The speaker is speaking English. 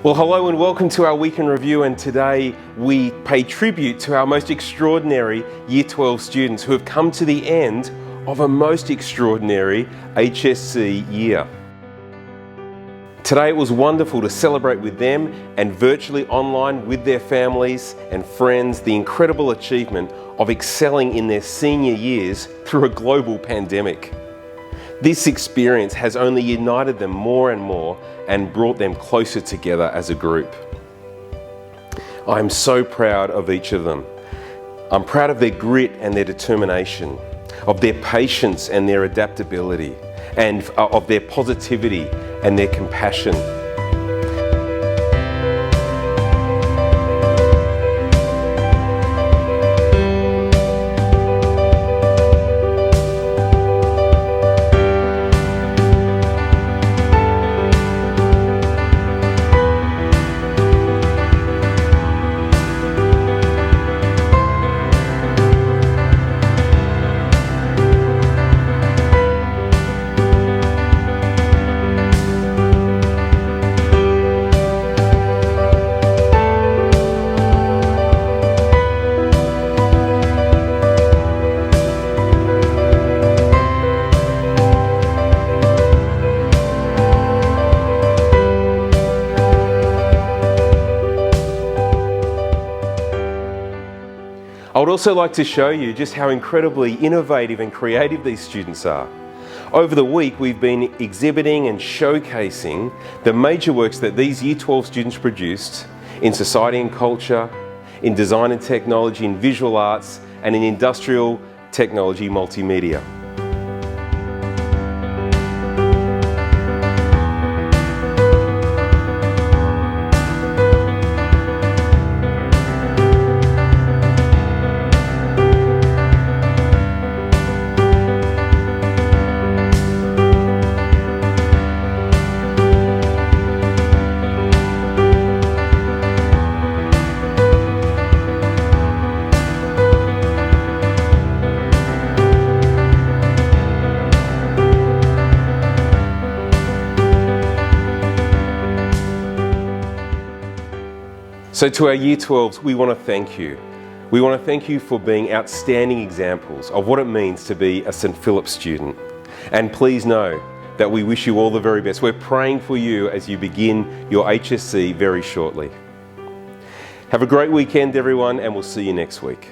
Well, hello and welcome to our weekend review, and today we pay tribute to our most extraordinary Year 12 students who have come to the end of a most extraordinary HSC year. Today it was wonderful to celebrate with them and virtually online with their families and friends the incredible achievement of excelling in their senior years through a global pandemic. This experience has only united them more and more and brought them closer together as a group. I am so proud of each of them. I'm proud of their grit and their determination, of their patience and their adaptability, and of their positivity and their compassion. I would also like to show you just how incredibly innovative and creative these students are. Over the week, we've been exhibiting and showcasing the major works that these Year 12 students produced in society and culture, in design and technology, in visual arts, and in industrial technology multimedia. So to our Year 12s, we want to thank you. We want to thank you for being outstanding examples of what it means to be a St. Philip student. And please know that we wish you all the very best. We're praying for you as you begin your HSC very shortly. Have a great weekend, everyone, and we'll see you next week.